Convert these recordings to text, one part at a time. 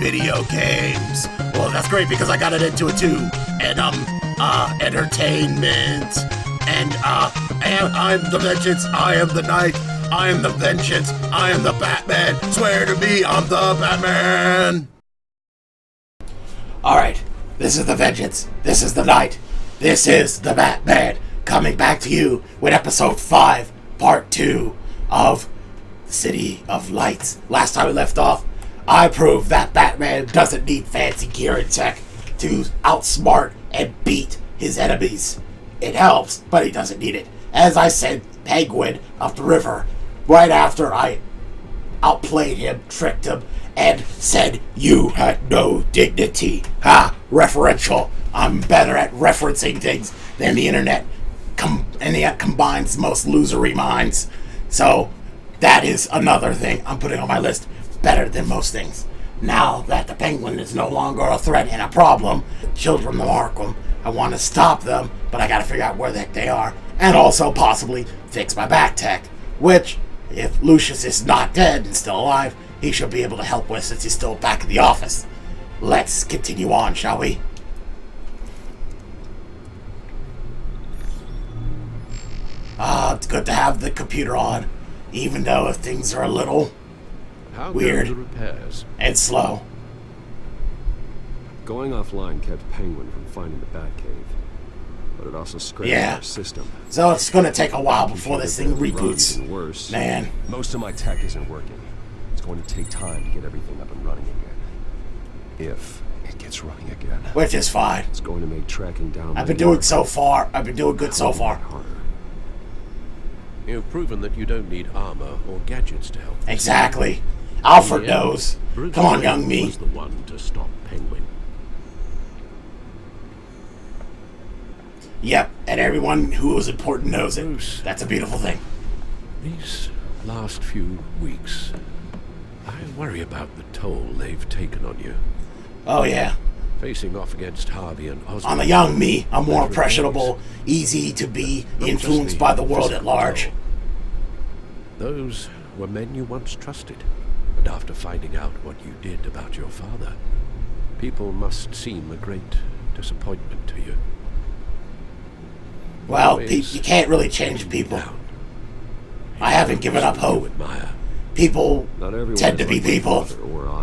video games. Well, that's great because I got it into it too. And, entertainment. And, I'm the vengeance, I am the knight, I am the vengeance, I am the Batman. Swear to me, I'm the Batman. Alright, this is the vengeance, this is the knight, this is the Batman. Coming back to you with episode 5, part 2 of City of Lights. Last time we left off, I proved that Batman doesn't need fancy gear and tech to outsmart and beat his enemies. It helps, but he doesn't need it. As I said, Penguin up the river, right after I outplayed him, tricked him, and said, "You had no dignity." Ha! Referential. I'm better at referencing things than the internet. And that combines most losery minds. So, that is another thing I'm putting on my list. Better than most things. Now that the Penguin is no longer a threat and a problem, children of Arkham, I want to stop them, but I gotta figure out where the heck they are, and also possibly fix my back tech, which, if Lucius is not dead and still alive, he should be able to help with since he's still back in the office. Let's continue on, shall we? It's good to have the computer on, even though if things are a little weird and slow. Going offline kept Penguin from finding the Batcave, but it also scrambled our system. So it's gonna take a while before this thing reboots. Even worse, man. Most of my tech isn't working. It's going to take time to get everything up and running again. If it gets running again. Which is fine. It's going to make tracking down. I've been doing so far. I've been doing good so far. You've proven that you don't need armor or gadgets to help. Exactly. Alfred knows. Come on, young me. Was the one to stop Penguin. Yep, and everyone who is important knows it. Bruce, that's a beautiful thing. These last few weeks, I worry about the toll they've taken on you. Oh, yeah. Facing off against Harvey and Oswald. On the young me, I'm more impressionable, easy to be influenced by the world at large. Those were men you once trusted. And after finding out what you did about your father, people must seem a great disappointment to you. Well, you can't really change people. I haven't given up hope. People tend to be people,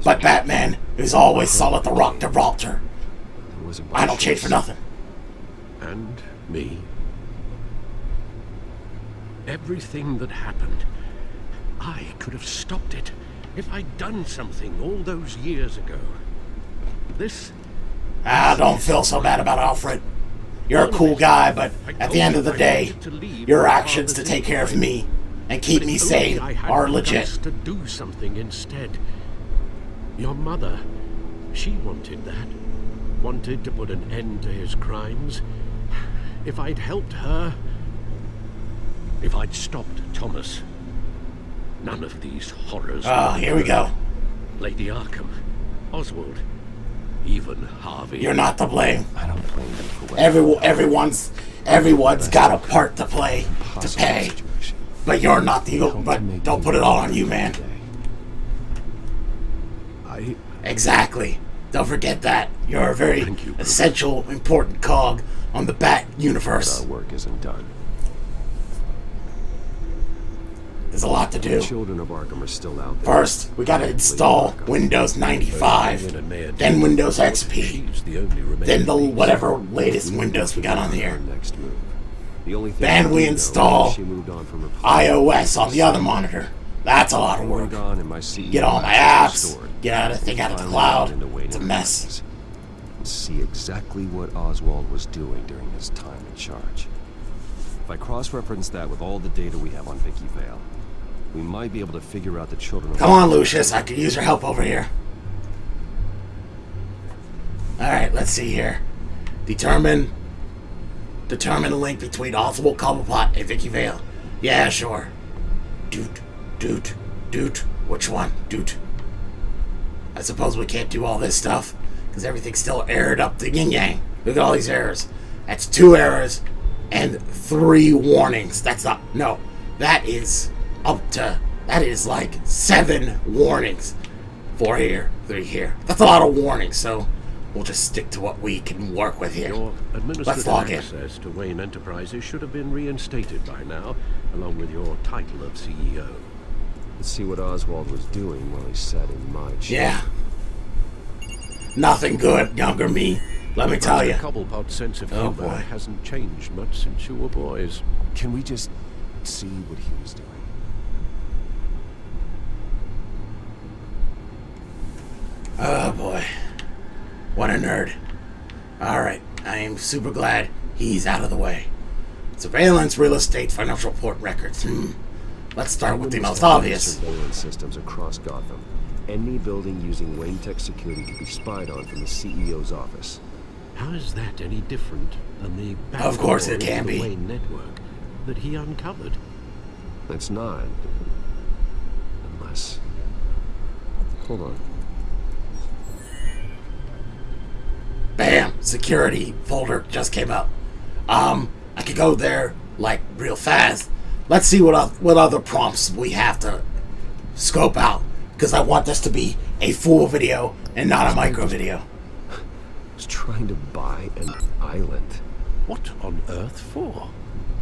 but Batman is always solid the rock Gibraltar. I don't change for nothing. And me. Everything that happened, I could have stopped it if I'd done something all those years ago. Don't feel so bad about Alfred. You're a cool guy, but at the end of the day, your actions to take care of me and keep me sane are legit. To do something instead. Your mother, she wanted that. Wanted to put an end to his crimes. If I'd helped her, if I'd stopped Thomas, none of these horrors. Here we go. Lady Arkham, Oswald, even Harvey. You're not to blame. I don't blame you for what everyone's got a part to play, to pay. But you're not the. But don't put it all on you, man. Exactly. Don't forget that. You're a very essential, important cog on the Bat universe. Our work isn't done. There's a lot to do. The children of Arkham are still out there. First, we gotta install Windows 95, then Windows XP, then the whatever latest Windows we got on here. Then we install iOS on the other monitor. That's a lot of work. Get all my apps, get everything out of the cloud. It's a mess. See exactly what Oswald was doing during his time in charge. If I cross-reference that with all the data we have on Vicky Vale, we might be able to figure out the children. Come on, Lucius. I could use your help over here. Alright, let's see here. Determine the link between Oswald Cobblepot and Vicky Vale. Yeah, sure. Doot. Which one? Doot. I suppose we can't do all this stuff, because everything's still errored up the yin-yang. Look at all these errors. That's 2 errors and 3 warnings. That's not... No. That is like 7 warnings. 4 here, 3 here. That's a lot of warnings, so we'll just stick to what we can work with here. Your Let's log administrative in. access to Wayne Enterprises should have been reinstated by now, along with your title of CEO. Let's see what Oswald was doing while he sat in my chair. Yeah. Nothing good, younger me. Let me tell you. The Cobblepot's sense of Oh, humor boy. hasn't changed much since you were boys. Can we just see what he was doing? Oh boy. What a nerd. Alright, I am super glad he's out of the way. Surveillance, real estate, financial report records. Let's start with the most obvious. Surveillance systems across Gotham. Any building using Wayne Tech security could be spied on from the CEO's office. How is that any different than the Of course it backdoor can into be. the Wayne network that he uncovered? It's not. Unless... Hold on. Bam! Security folder just came up. I could go there, like, real fast. Let's see what other prompts we have to scope out. Because I want this to be a full video and not a micro video. Was trying to buy an island. What on earth for?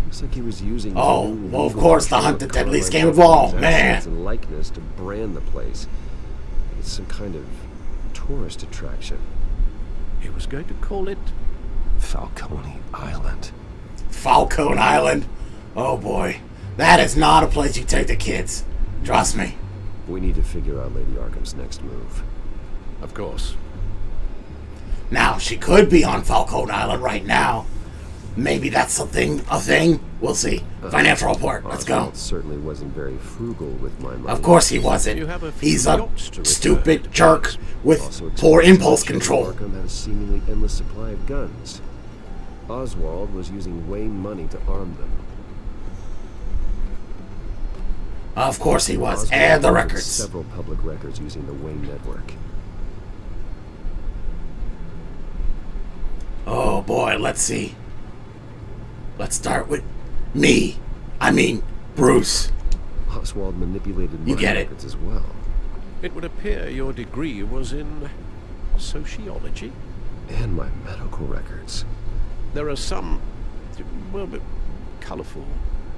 Looks like he was using... Oh, new well, of legal course, the control Hunt the of Deadliest Carmine game of all, Company's man. assets and likeness to brand the place. It's some kind of tourist attraction. He was going to call it Falcone Island. Falcone Island. Oh boy. That is not a place you take the kids. Trust me. We need to figure out Lady Arkham's next move. Of course. Now, she could be on Falcone Island right now. Maybe that's a thing. We'll see. Financial report. Let's go. Oswald certainly wasn't very frugal with my money. Of course he wasn't. You have a few He's a yachts to return. stupid jerk with Also poor explains impulse why control. Arkham had a seemingly endless supply of guns. Oswald was using Wayne money to arm them. Of course he was. Oswald And the owned records. Several public records using the Wayne network. Oh boy, let's see. Let's start with me. I mean, Bruce. Oswald manipulated You my get it. records as well. It would appear your degree was in sociology. And my medical records. There are some, well, colourful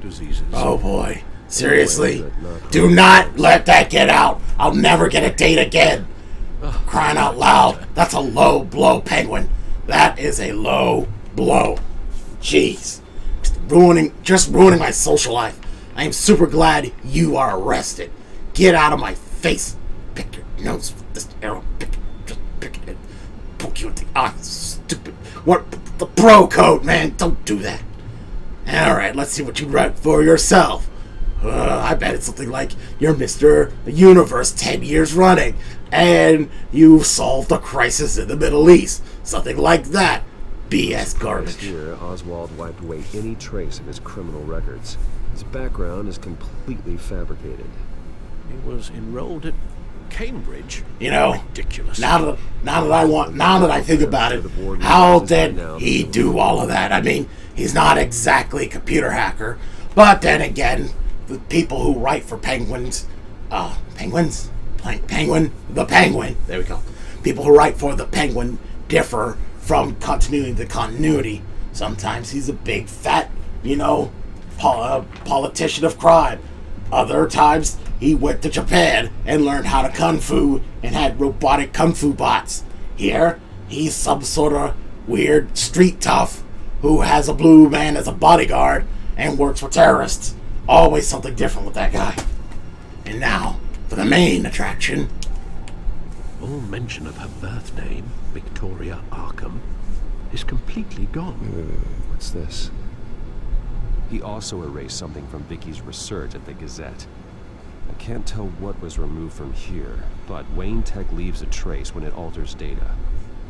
diseases. Oh boy. Seriously? But not Do not let that get out. I'll never get a date again. Crying out loud. That's a low blow, Penguin. That is a low blow. Jeez. Just ruining my social life. I am super glad you are arrested. Get out of my face. Pick your nose with this arrow. Just pick it. Poke you in the eye. Stupid. What? The pro code, man. Don't do that. Alright, let's see what you write for yourself. I bet it's something like you're Mr. Universe 10 years running, and you solved a crisis in the Middle East. Something like that. BS Last garbage. year, Oswald wiped away any trace of his criminal records. His background is completely fabricated. He was enrolled at Cambridge. You know, Ridiculous. now that I think about it, how did he do all of that? I mean, he's not exactly a computer hacker, but then again, the people who write for Penguin, the Penguin, there we go. People who write for the Penguin differ from continuity to continuity. Sometimes he's a big fat, politician of crime. Other times he went to Japan and learned how to kung fu and had robotic kung fu bots. Here, he's some sort of weird street tough who has a blue man as a bodyguard and works for terrorists. Always something different with that guy. And now, for the main attraction. All mention of her birth name, Victoria Arkham, is completely gone. What's this? He also erased something from Vicky's research at the Gazette. I can't tell what was removed from here, but Wayne Tech leaves a trace when it alters data.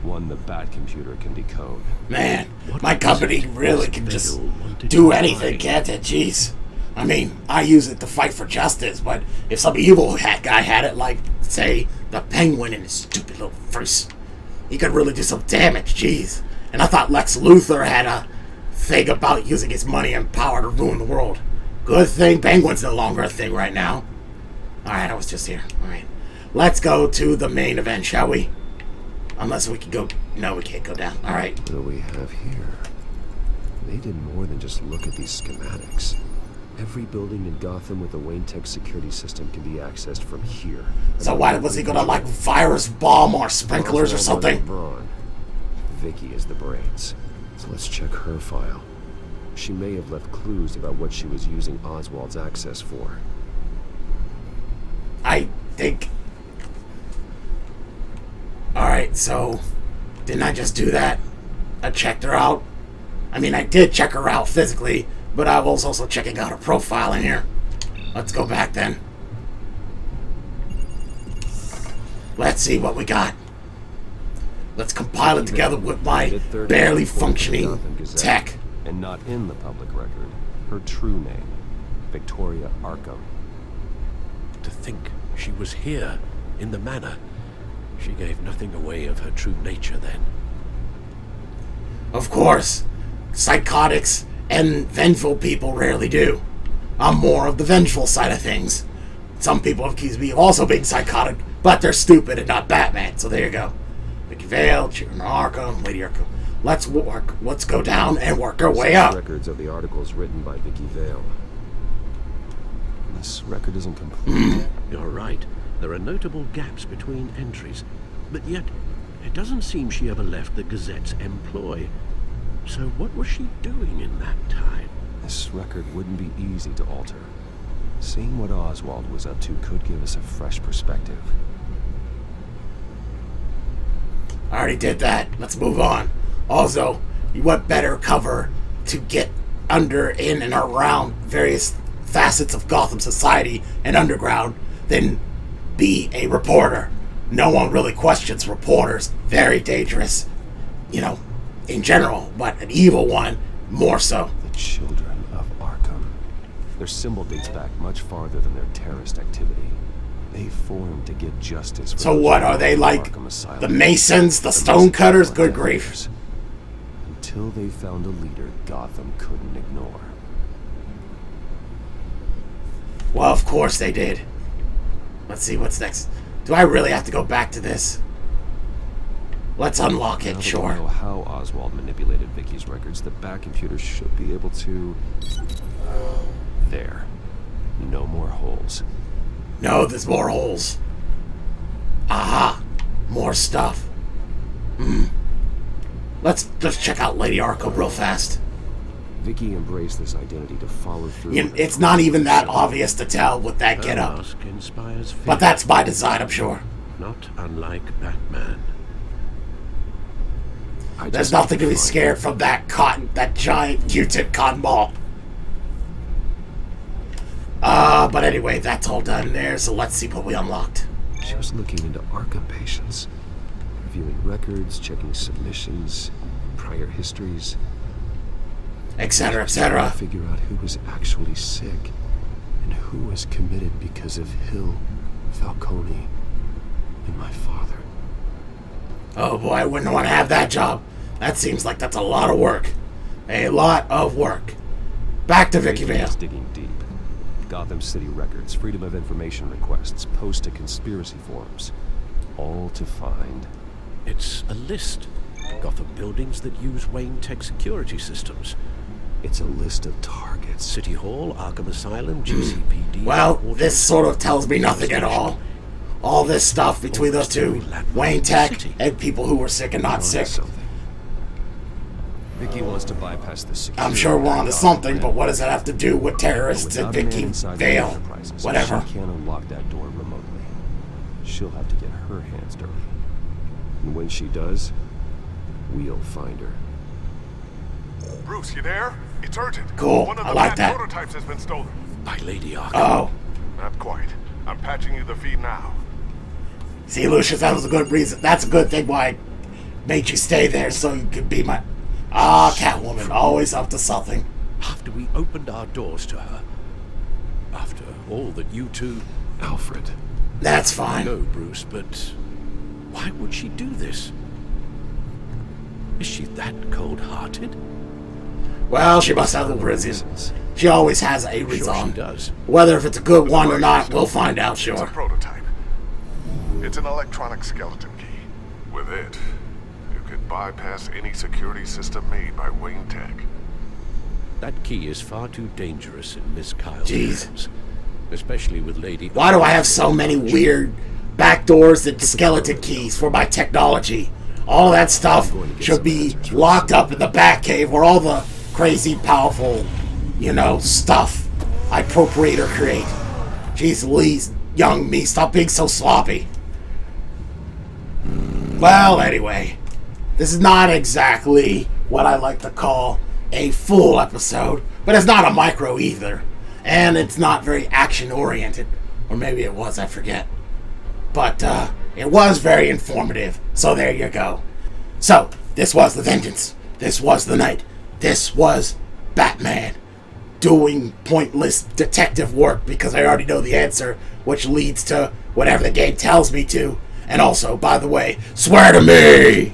One the Bat computer can decode. Man, What my is company it really this can just Vale wanted do to anything, hide? can't it? Jeez. I mean, I use it to fight for justice, but if some evil hat guy had it, like, say, the Penguin in his stupid little face, he could really do some damage, jeez. And I thought Lex Luthor had a thing about using his money and power to ruin the world. Good thing Penguin's no longer a thing right now. Alright, I was just here. Alright. let's go to the main event, shall we? Unless we can go... No, we can't go down. Alright. What do we have here? They did more than just look at these schematics. Every building in Gotham with a Wayne Tech security system can be accessed from here. So why was he gonna, like, virus bomb or sprinklers or something? Braun. Vicky is the brains. So let's check her file. She may have left clues about what she was using Oswald's access for. I think... Alright, so... Didn't I just do that? I checked her out. I mean, I did check her out physically, but I was also checking out her profile in here. Let's go back then. Let's see what we got. Let's compile it together with my barely functioning tech. And not in the public record. Her true name, Victoria Arkham. To think she was here, in the manor. She gave nothing away of her true nature then. Of course. Psychotics and vengeful people rarely do. I'm more of the vengeful side of things. Some people accuse me of also being psychotic, but they're stupid and not Batman, so there you go. Vicky Vale, Children of Arkham, Lady Arkham. Let's go down and work our way up. Records of the articles written by Vicky Vale. This record isn't complete. You're right. There are notable gaps between entries, but yet it doesn't seem she ever left the Gazette's employ. So what was she doing in that time? This record wouldn't be easy to alter. Seeing what Oswald was up to could give us a fresh perspective. I already did that. Let's move on. Also, what better cover to get under, in, and around various facets of Gotham society and underground than be a reporter. No one really questions reporters. Very dangerous, you know, in general, but an evil one more so. The Children of Arkham. Their symbol dates back much farther than their terrorist activity. They formed to get justice for so what, are they like the Masons, the Stonecutters? Good grief. Until they found a leader Gotham couldn't ignore. Well, of course they did. Let's see what's next. Do I really have to go back to this? Let's unlock it, sure. Now that we know how Oswald manipulated Vicky's records, the back computer should be able to... There. No more holes. No, there's more holes. Aha! More stuff. Let's just check out Lady Arkham real fast. Vicky embraced this identity to follow through. It's not even that obvious to tell with that getup. But that's by design, I'm sure. Not unlike Batman. There's nothing to be scared from that giant Q-tip cotton ball. But anyway, that's all done there, so let's see what we unlocked. She was looking into Arkham patients, reviewing records, checking submissions, prior histories, etc., etc. Figure out who was actually sick and who was committed because of Hill, Falcone, and my father. Oh boy, I wouldn't want to have that job. That seems like that's a lot of work. A lot of work. Back to Vicky Vale. Digging deep. Gotham City records, Freedom of Information requests, post to conspiracy forums. All to find... It's a list. Gotham buildings that use Wayne Tech security systems. It's a list of targets. City Hall, Arkham Asylum, GCPD... Well, this sort of tells me nothing at all. All this stuff between those two, Wayne Tech and people who were sick and not sick. Vicky wants to bypass the security. I'm sure we're onto something, but what does that have to do with terrorists and Vicky Vale? Whatever. She can't unlock that door remotely. She'll have to get her hands dirty. And when she does, we'll find her. Bruce, you there? It's urgent. Cool. One of I the like Bat that. prototypes has been stolen. By Lady Arkham. Oh. Not quite. I'm patching you the feed now. See, Lucius, that was a good reason. That's a good thing why I made you stay there, so you could be my... Catwoman, always up to something. After we opened our doors to her. After all that you two... Alfred. That's fine. No, Bruce, but... why would she do this? Is she that cold-hearted? Well, she must have a reason. She always has a reason. Sure she does. Whether if it's a good one or not, we'll find out, It's a sure. prototype. It's an electronic skeleton key. With it, you could bypass any security system made by Wayne Tech. That key is far too dangerous in Miss Kyle's Jeez. hands. Especially with Lady... Why do I have so many weird backdoors and skeleton keys for my technology? All that stuff should be locked up in the Batcave where all the crazy, powerful, stuff I appropriate or create. Jeez Louise, young me, stop being so sloppy. Well, anyway, this is not exactly what I like to call a full episode, but it's not a micro either. And it's not very action-oriented. Or maybe it was, I forget. But, it was very informative. So there you go. So, this was The Vengeance. This was The Night. This was Batman doing pointless detective work because I already know the answer, which leads to whatever the game tells me to. And also, by the way, swear to me!